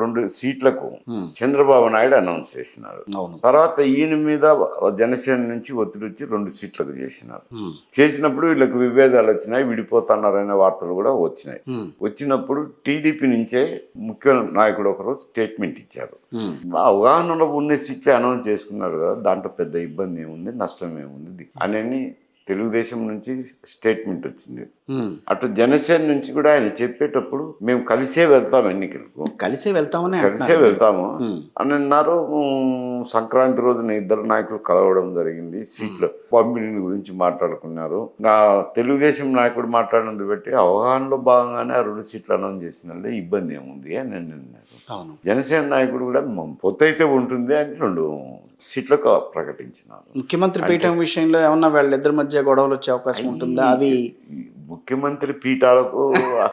2 సీట్లకు చంద్రబాబు నాయుడు అనౌన్స్ చేసినారు. తర్వాత ఈయన మీద జనసేన నుంచి ఒత్తిడి వచ్చి 2 సీట్లకు చేసినారు. చేసినప్పుడు వీళ్ళకి విభేదాలు వచ్చినాయి, విడిపోతున్నారనే వార్తలు కూడా వచ్చినాయి. వచ్చినప్పుడు టీడీపీ నుంచే ముఖ్య నాయకుడు ఒకరు స్టేట్మెంట్ ఇచ్చారు. అవగాహనలో ఉన్న సీట్లే అనౌన్స్ చేసుకున్నారు కదా, దాంట్లో పెద్ద ఇబ్బంది ఏముంది, నష్టం ఏముంది అని తెలుగుదేశం నుంచి స్టేట్మెంట్ వచ్చింది. అటు జనసేన నుంచి కూడా ఆయన చెప్పేటప్పుడు మేము కలిసే వెళ్తాం, ఎన్నికలకు కలిసే వెళ్తాము అని అన్నారు. సంక్రాంతి రోజున ఇద్దరు నాయకులు కలవడం జరిగింది, సీట్ల పంపిణీ గురించి మాట్లాడుకున్నారు. తెలుగుదేశం నాయకుడు మాట్లాడినందుకు బట్టి అవగాహనలో భాగంగానే ఆ 2 సీట్లు అనౌన్స్ చేసిన ఇబ్బంది ఏముంది అని అన్నారు. జనసేన నాయకుడు కూడా పొత్తు అయితే ఉంటుంది అని 2 సీట్లకు ప్రకటించినారు. ముఖ్యమంత్రి పీఠం విషయంలో ఏమన్నా వాళ్ళిద్దరి మధ్య గొడవలు వచ్చే అవకాశం ఉంటుందా? అవి ముఖ్యమంత్రి పీఠాలకు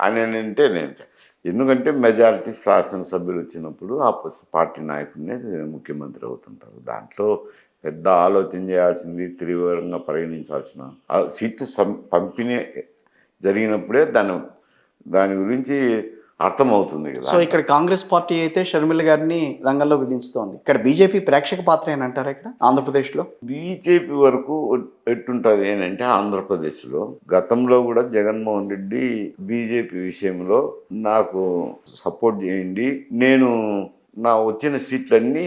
అని అంటే నేను, ఎందుకంటే మెజారిటీ శాసనసభ్యులు వచ్చినప్పుడు ఆ పార్టీ నాయకుడినే ముఖ్యమంత్రి అవుతుంటారు. దాంట్లో పెద్ద ఆలోచన చేయాల్సింది, తీవ్రంగా పరిగణించాల్సిన సీట్లు పంపిణీ జరిగినప్పుడే దాని గురించి అర్థమవుతుంది కదా. సో ఇక్కడ కాంగ్రెస్ పార్టీ అయితే షర్మిల గారిని రంగంలోకి దించుతోంది. ఇక్కడ బీజేపీ ప్రేక్షక పాత్ర ఏనంటారా ఇక్కడ ఆంధ్రప్రదేశ్లో? బీజేపీ వరకు ఎట్టుంటుంది ఏంటంటే, ఆంధ్రప్రదేశ్లో గతంలో కూడా జగన్మోహన్ రెడ్డి బీజేపీ విషయంలో నాకు సపోర్ట్ చేయండి, నేను నా వచ్చిన సీట్లన్నీ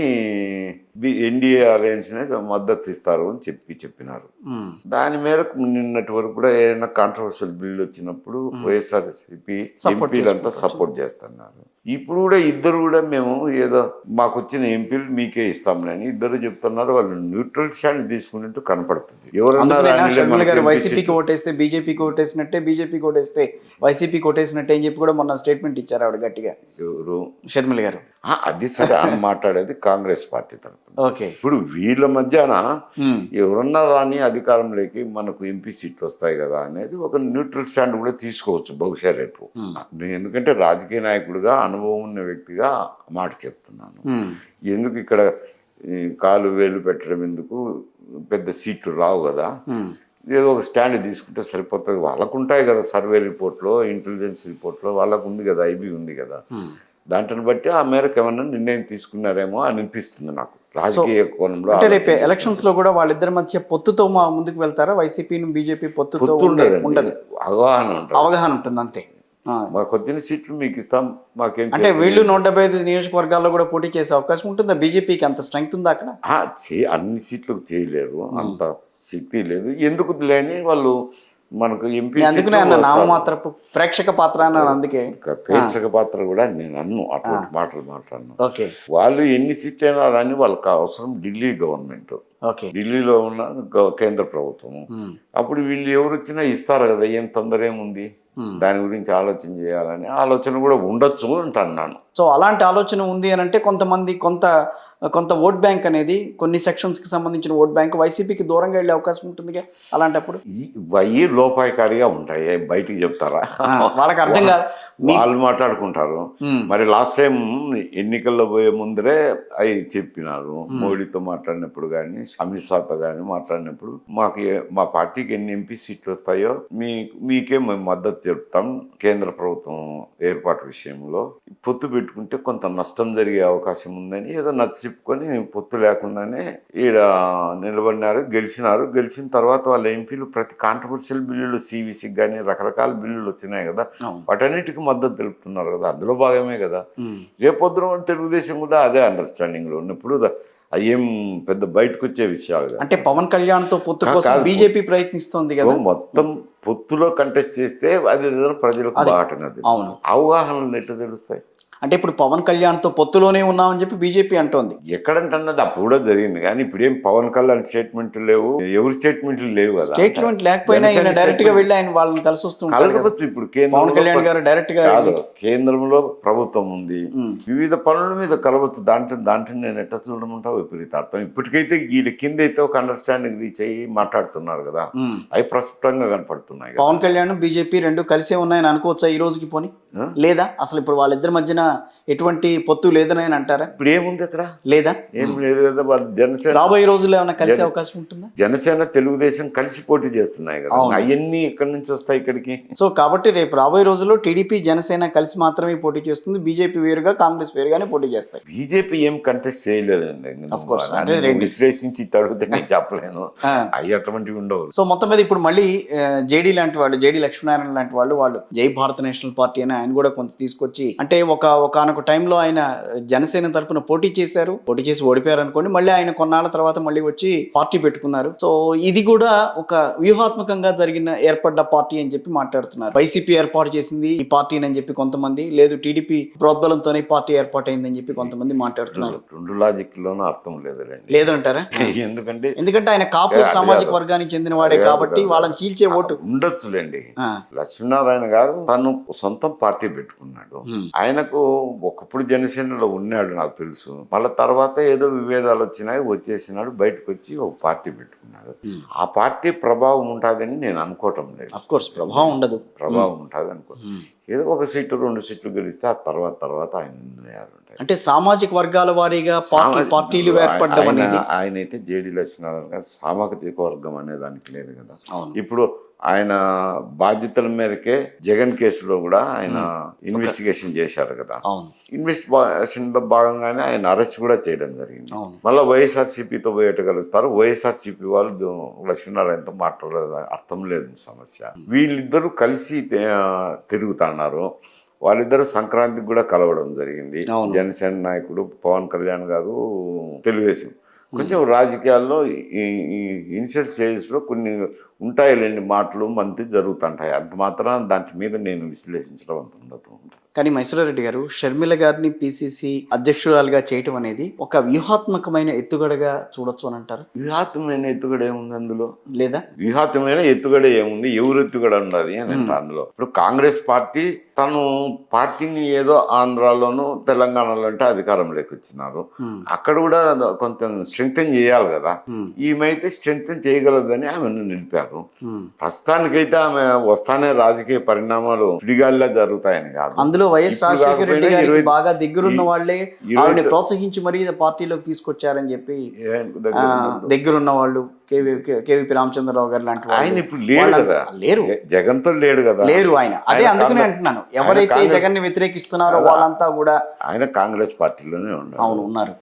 ఎన్డీఏ అలయన్స్ మద్దతు ఇస్తారు అని చెప్పినారు. దాని మేరకు నిన్నటి వరకు కూడా ఏదైనా కాంట్రవర్షియల్ బిల్లు వచ్చినప్పుడు వైఎస్ఆర్సీపీ ఎంపీలంతా సపోర్ట్ చేస్తున్నారు. ఇప్పుడు కూడా ఇద్దరు కూడా మేము ఏదో మాకు వచ్చిన ఎంపీలు మీకే ఇస్తామని ఇద్దరు చెప్తున్నారు. వాళ్ళు న్యూట్రల్ స్టాండ్ తీసుకున్నట్టు కనపడుతుంది. ఎవరన్నా వైసీపీకి ఓటేస్తే బీజేపీకి ఓటేసినట్టే, బీజేపీకి ఓటేస్తే వైసీపీకి ఓటేసినట్టే అని చెప్పి కూడా మొన్న స్టేట్మెంట్ ఇచ్చారు ఆవిడ గట్టిగా. ఎవరు? షర్మిల గారు. అది సరే అని మాట్లాడేది కాంగ్రెస్ పార్టీ తరఫున. ఇప్పుడు వీళ్ళ మధ్యన ఎవరన్నా రాని అధికారంలోకి మనకు ఎంపీ సీట్లు వస్తాయి కదా అనేది ఒక న్యూట్రల్ స్టాండ్ కూడా తీసుకోవచ్చు బహుశా రేపు. ఎందుకంటే రాజకీయ నాయకుడిగా అనుభవం ఉన్న వ్యక్తిగా మాట చెప్తున్నాను. ఎందుకు ఇక్కడ కాలు వేలు పెట్టడం ఎందుకు, పెద్ద సీట్లు రావు కదా, ఏదో ఒక స్టాండ్ తీసుకుంటే సరిపోతుంది. వాళ్ళకు ఉంటాయి కదా సర్వే రిపోర్ట్లో, ఇంటెలిజెన్స్ రిపోర్ట్లో వాళ్ళకు ఉంది కదా, ఐబీ ఉంది కదా, దాంట్ని బట్టి ఆ మేరకు ఏమన్నా నిర్ణయం తీసుకున్నారేమో అని అనిపిస్తుంది నాకు రాజకీయ కోణంలో. రేపు ఎలక్షన్స్ లో కూడా వాళ్ళిద్దరి మధ్య పొత్తుతో ముందుకు వెళ్తారా? వైసీపీ బీజేపీ పొత్తుతో ఉండదు, అవగాహన ఉంటుంది అంతే. మాకు వచ్చిన సీట్లు మీకు ఇస్తాం, మాకేం అంటే వీళ్ళు 175 నియోజకవర్గాల్లో కూడా పోటీ చేసే అవకాశం ఉంటుందా? బీజేపీకి అంత స్ట్రెంగ్త్ ఉందా అక్కడ? అన్ని సీట్లకు చేయలేరు, అంత శక్తి లేదు. ఎందుకు లేని వాళ్ళు మనకు ఎంపీ నామమాత్రపు ప్రేక్షక పాత్ర అన్నాను. అందుకే ప్రేక్షక పాత్ర కూడా నేను అటువంటి మాటలు మాట్లాడినా. వాళ్ళు ఎన్ని సీట్లు అయినా అని వాళ్ళకి అవసరం ఢిల్లీ గవర్నమెంట్, ఢిల్లీలో ఉన్న కేంద్ర ప్రభుత్వం. అప్పుడు వీళ్ళు ఎవరు వచ్చినా ఇస్తారు కదా, ఏం తొందర ఏముంది, దాని గురించి ఆలోచన చేయాలని ఆలోచన కూడా ఉండొచ్చు అంటున్నాను. సో అలాంటి ఆలోచన ఉంది అని అంటే కొంతమంది కొంత ఓట్ బ్యాంక్ అనేది, కొన్ని సెక్షన్స్ కి సంబంధించిన ఓట్ బ్యాంక్ వైసీపీకి దూరంగా వెళ్ళే అవకాశం ఉంటుంది. అలాంటప్పుడు ఇవి లోపాయకారిగా ఉంటాయి, బయటికి చెప్తారా? వాళ్ళకి అర్థం కాదు, వాళ్ళు మాట్లాడుకుంటారు. మరి లాస్ట్ టైం ఎన్నికల్లో పోయే ముందరే అవి చెప్పినారు. మోడీతో మాట్లాడినప్పుడు కానీ, అమిత్ షాతో కానీ మాట్లాడినప్పుడు మా పార్టీకి ఎన్ని ఎంపీ సీట్లు వస్తాయో మీకే మేము మద్దతు చెప్తాం, కేంద్ర ప్రభుత్వం ఏర్పాటు విషయంలో పొత్తు పెట్టుకుంటే కొంత నష్టం జరిగే అవకాశం ఉందని ఏదో నచ్చ చెప్పుకొని పొత్తు లేకుండానే ఈడ నిలబడినారు, గెలిచినారు. గెలిచిన తర్వాత వాళ్ళ ఎంపీలు ప్రతి కాంట్రవర్షియల్ బిల్లులు, సివిసికి కానీ రకరకాల బిల్లులు వచ్చినాయి కదా, వాటన్నిటికీ మద్దతు తెలుపుతున్నారు కదా, అందులో భాగమే కదా. రేపొద్దున తెలుగుదేశం కూడా అదే అండర్స్టాండింగ్ లో ఉన్నప్పుడు అయ్యేం పెద్ద బయటకు వచ్చే విషయాలు. అంటే పవన్ కళ్యాణ్ తో పొత్తు కోసం బీజేపీ ప్రయత్నిస్తోంది కదా. మొత్తం పొత్తులో కంటెస్ట్ చేస్తే అది ప్రజలకు బాగుంటుంది, అవగాహనలు ఎట్లా తెలుస్తాయి. అంటే ఇప్పుడు పవన్ కళ్యాణ్ తో పొత్తులోనే ఉన్నామని చెప్పి బీజేపీ అంటోంది. ఎక్కడంటున్నది అప్పుడు కూడా జరిగింది, కానీ ఇప్పుడు ఏం పవన్ కళ్యాణ్ స్టేట్మెంట్లు లేవు, ఎవరి స్టేట్మెంట్లు లేవు కదా. స్టేట్మెంట్ లేకపోయినా డైరెక్ట్ గా వెళ్ళి ఆయన వాళ్ళని కలిసి కలగవచ్చు. ఇప్పుడు పవన్ కళ్యాణ్ గారు డైరెక్ట్ గా కాదు, కేంద్రంలో ప్రభుత్వం ఉంది, వివిధ పనుల మీద కలవచ్చు. దాంట్లో నేను ఎట్లా చూడమంటావు విపరీతార్థం. ఇప్పటికైతే వీళ్ళ కింద అయితే ఒక అండర్స్టాండింగ్ రీచ్ అయ్యి మాట్లాడుతున్నారు కదా, అవి ప్రస్ఫుటంగా కనపడుతున్నాయి. పవన్ కళ్యాణ్ బీజేపీ రెండు కలిసే ఉన్నాయని అనుకోవచ్చా ఈ రోజుకి? పోనీ లేదా అసలు ఇప్పుడు వాళ్ళిద్దరి మధ్యన ఎటువంటి పొత్తు లేదని ఆయన అంటారా? ఇప్పుడు ఏముంది అక్కడ? లేదా? ఏం లేదు కదా. వాళ్ళు జనసేన రాబోయే రోజుల్లో ఏమైనా కలిసే అవకాశం ఉంటుందా? జనసేన తెలుగుదేశం కలిసి పోటీ చేస్తున్నాయి కదా, అవన్నీ ఎక్కడి నుంచి వస్తాయి ఇక్కడికి? సో కాబట్టి రేపు రాబోయే రోజుల్లో టీడీపీ జనసేన కలిసి మాత్రమే పోటీ చేస్తుంది, బీజేపీ వేరుగా కాంగ్రెస్ వేరుగానే పోటీ చేస్తాయి. బీజేపీ ఏం కంటెస్ట్ చేయలేదండి. Of course. విశ్లేషించి అడిగితే నేను చెప్పలేను. అవి అటువంటివి ఉండవు. సో మొత్తం మీద ఇప్పుడు మళ్ళీ జేడీ లాంటి వాళ్ళు, జేడీ లక్ష్మీనారాయణ లాంటి వాళ్ళు జై భారత నేషనల్ పార్టీ అని ఆయన కూడా కొంత తీసుకొచ్చి, అంటే ఒకనొక టైంలో ఆయన జనసేన తరపున పోటీ చేసి ఓడిపోయారు అనుకోండి, మళ్ళీ ఆయన కొన్నాళ్ళ తర్వాత మళ్ళీ వచ్చి పార్టీ పెట్టుకున్నారు. సో ఇది కూడా ఒక వ్యూహాత్మకంగా ఏర్పడ్డ పార్టీ అని చెప్పి మాట్లాడుతున్నారు. వైసీపీ ఏర్పాటు చేసింది ఈ పార్టీని అని చెప్పి కొంతమంది, లేదు టీడీపీ ప్రోద్బలంతోనే పార్టీ ఏర్పాటైందని చెప్పి కొంతమంది మాట్లాడుతున్నారు. రెండు లాజిక్ లోనూ అర్థం లేదంటారా? ఎందుకంటే ఆయన కాపు సామాజిక వర్గానికి చెందిన వాడే కాబట్టి వాళ్ళని చీల్చే ఓటు ఉండొచ్చులేండి. లక్ష్మీనారాయణ గారు తను సొంతం పార్టీ పెట్టుకున్నాడు. ఆయనకు ఒకప్పుడు జనసేనలో ఉన్నాడు నాకు తెలుసు. మళ్ళీ తర్వాత ఏదో విభేదాలు వచ్చినాయి, వచ్చేసినాడు, బయటకు వచ్చి ఒక పార్టీ పెట్టుకున్నాడు. ఆ పార్టీ ప్రభావం ఉంటుందని నేను అనుకోవటం లేదు. అఫ్ కోర్స్ ప్రభావం ఉండదు, ప్రభావం ఉంటుంది అనుకో. ఏదో ఒక సీటు 2 సీట్లు గెలిస్తే ఆ తర్వాత ఆయన నిర్ణయాలు ఉంటాయి. అంటే సామాజిక వర్గాల వారీగా పార్టీలు ఏర్పడడం అనేది. ఆయన అయితే జేడీ లక్ష్మీనారాయణ గారు సామాజిక వర్గం అనే దానికి లేదు కదా. ఇప్పుడు ఆయన బాధ్యతల మేరకే జగన్ కేసులో కూడా ఆయన ఇన్వెస్టిగేషన్ చేశారు కదా. ఇన్వెస్టిగేషన్ లో భాగంగానే ఆయన అరెస్ట్ కూడా చేయడం జరిగింది. మళ్ళీ వైఎస్ఆర్సీపీతో పోయేటగలుగుతారు. వైఎస్ఆర్సీపీ వాళ్ళు లక్ష్మీనారాయణతో మాట్లాడలేదు, అర్థం లేదు సమస్య. వీళ్ళిద్దరూ కలిసి తిరుగుతున్నారు. వాళ్ళిద్దరు సంక్రాంతికి కూడా కలవడం జరిగింది. జనసేన నాయకుడు పవన్ కళ్యాణ్ గారు, తెలుగుదేశం కొంచెం రాజకీయాల్లో ఈ ఇనిషియల్ స్టేజెస్లో కొన్ని ఉంటాయిలేండి మాటలు మంది జరుగుతుంటాయి. అంత మాత్రం దాని మీద నేను విశ్లేషించడం అంత ఉండదు. కానీ మైసూరారెడ్డి గారు షర్మిల గారిని పిసిసి అధ్యక్షురాలుగా చేయటం అనేది ఒక వ్యూహాత్మకమైన ఎత్తుగడగా చూడొచ్చు అని అంటారు. వ్యూహాత్మకమైన ఎత్తుగడ ఏముంది అందులో? లేదా వ్యూహాత్మకమైన ఎత్తుగడ ఏముంది? ఎవరు ఎత్తుగడ ఉన్నది అని అంటే అందులో ఇప్పుడు కాంగ్రెస్ పార్టీ తను పార్టీని ఏదో ఆంధ్రాలోను తెలంగాణలో అంటే అధికారంలోకి వచ్చినారు. అక్కడ కూడా కొంత స్ట్రెంగ్తెన్ చేయాలి కదా. ఈమె అయితే స్ట్రెంగ్తెన్ చేయగలదని ఆమెను నిలిపారు. ప్రస్తుతానికైతే ఆమె వస్తానే రాజకీయ పరిణామాలు సుడిగాలిలా జరుగుతాయని కాదు. అందులో వైఎస్ రాజశేఖర రెడ్డి గారికి బాగా దగ్గరున్న వాళ్ళే ఆవిడని ప్రోత్సహించి మరీ పార్టీలోకి తీసుకొచ్చారని చెప్పి దగ్గరున్న వాళ్ళు కేవీపీ రామచంద్రరావు గారు లాంటి ఆయన ఇప్పుడు లేరు కదా. లేరు, జగన్ తో లేడు కదా. లేరు ఆయన. అదే అందుకనే అంటున్నాను, ఎవరైతే జగన్ ని వ్యతిరేకిస్తున్నారో వాళ్ళంతా కూడా ఆయన కాంగ్రెస్ పార్టీలోనే ఉన్నారు. ఉన్నారు.